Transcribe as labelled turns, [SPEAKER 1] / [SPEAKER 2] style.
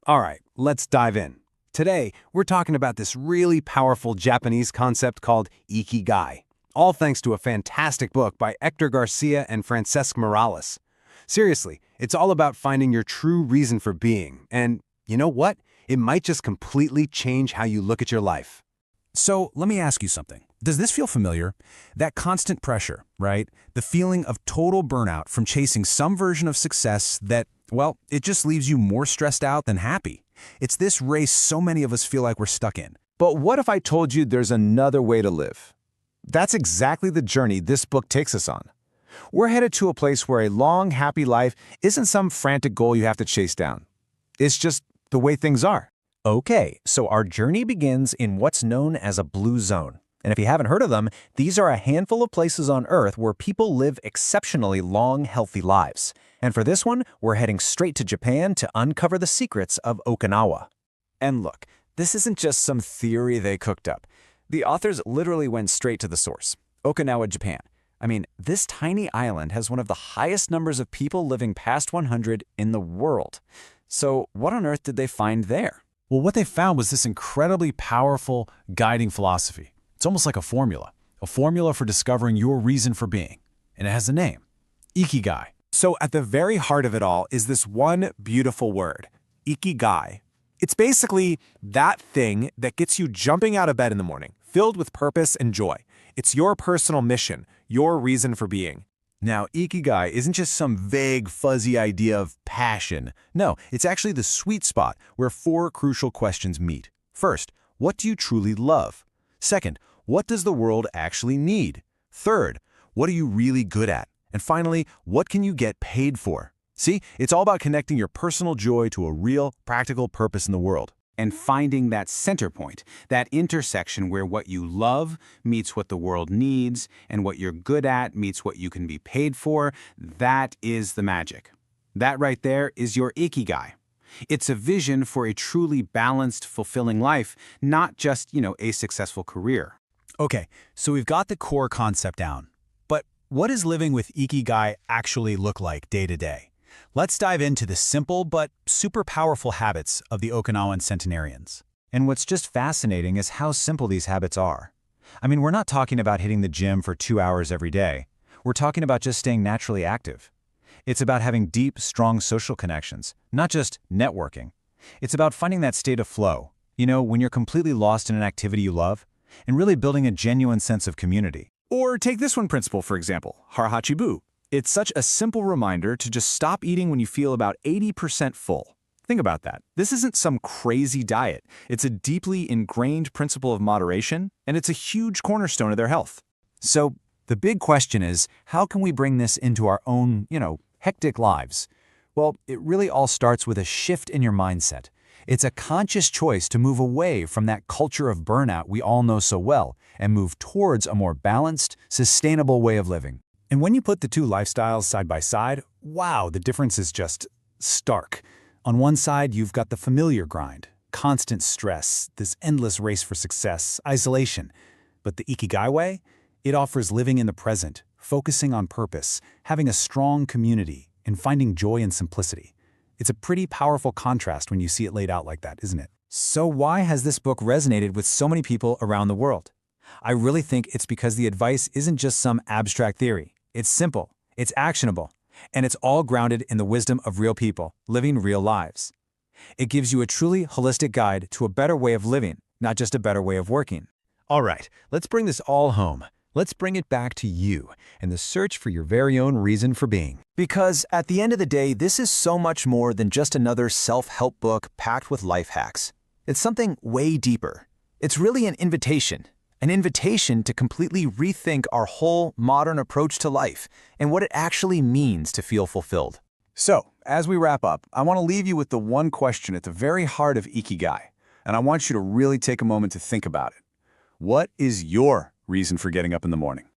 [SPEAKER 1] All right, let's dive in. Today, we're talking about this really powerful Japanese concept called Ikigai, all thanks to a fantastic book by Hector Garcia and Francesc Morales. Seriously, it's all about finding your true reason for being, and you know what? It might just completely change how you look at your life.
[SPEAKER 2] So let me ask you something. Does this feel familiar? That constant pressure, right? The feeling of total burnout from chasing some version of success that, well, it just leaves you more stressed out than happy. It's this race so many of us feel like we're stuck in.
[SPEAKER 3] But what if I told you there's another way to live? That's exactly the journey this book takes us on. We're headed to a place where a long, happy life isn't some frantic goal you have to chase down. It's just the way things are.
[SPEAKER 4] Okay, so our journey begins in what's known as a blue zone. And if you haven't heard of them, these are a handful of places on Earth where people live exceptionally long, healthy lives. And for this one, we're heading straight to Japan to uncover the secrets of Okinawa.
[SPEAKER 3] And look, this isn't just some theory they cooked up. The authors literally went straight to the source, Okinawa, Japan. I mean, this tiny island has one of the highest numbers of people living past 100 in the world. So what on earth did they find there?
[SPEAKER 2] Well, what they found was this incredibly powerful guiding philosophy. It's almost like a formula for discovering your reason for being. And it has a name, Ikigai.
[SPEAKER 1] So at the very heart of it all is this one beautiful word, Ikigai. It's basically that thing that gets you jumping out of bed in the morning, filled with purpose and joy. It's your personal mission, your reason for being.
[SPEAKER 2] Now, Ikigai isn't just some vague, fuzzy idea of passion. No, it's actually the sweet spot where four crucial questions meet. First, what do you truly love? Second, what does the world actually need? Third, what are you really good at? And finally, what can you get paid for? See, it's all about connecting your personal joy to a real, practical purpose in the world.
[SPEAKER 1] And finding that center point, that intersection where what you love meets what the world needs, and what you're good at meets what you can be paid for, that is the magic. That right there is your Ikigai. It's a vision for a truly balanced, fulfilling life, not just, a successful career.
[SPEAKER 2] Okay, so we've got the core concept down. But what does living with Ikigai actually look like day to day? Let's dive into the simple but super powerful habits of the Okinawan centenarians.
[SPEAKER 4] And what's just fascinating is how simple these habits are. I mean, we're not talking about hitting the gym for 2 hours every day. We're talking about just staying naturally active. It's about having deep, strong social connections, not just networking. It's about finding that state of flow, when you're completely lost in an activity you love, and really building a genuine sense of community.
[SPEAKER 3] Or take this one principle, for example, Harahachibu. It's such a simple reminder to just stop eating when you feel about 80% full. Think about that. This isn't some crazy diet. It's a deeply ingrained principle of moderation, and it's a huge cornerstone of their health.
[SPEAKER 4] So the big question is, how can we bring this into our own, hectic lives? Well, it really all starts with a shift in your mindset. It's a conscious choice to move away from that culture of burnout we all know so well and move towards a more balanced, sustainable way of living.
[SPEAKER 2] And when you put the two lifestyles side by side, wow, the difference is just stark. On one side, you've got the familiar grind, constant stress, this endless race for success, isolation. But the Ikigai way, it offers living in the present, focusing on purpose, having a strong community, and finding joy in simplicity. It's a pretty powerful contrast when you see it laid out like that, isn't it?
[SPEAKER 4] So why has this book resonated with so many people around the world? I really think it's because the advice isn't just some abstract theory. It's simple, it's actionable, and it's all grounded in the wisdom of real people living real lives. It gives you a truly holistic guide to a better way of living, not just a better way of working.
[SPEAKER 2] All right, let's bring this all home. Let's bring it back to you and the search for your very own reason for being.
[SPEAKER 4] Because at the end of the day, this is so much more than just another self-help book packed with life hacks. It's something way deeper. It's really an invitation to completely rethink our whole modern approach to life and what it actually means to feel fulfilled.
[SPEAKER 3] So, as we wrap up, I want to leave you with the one question at the very heart of Ikigai, and I want you to really take a moment to think about it. What is your reason for getting up in the morning?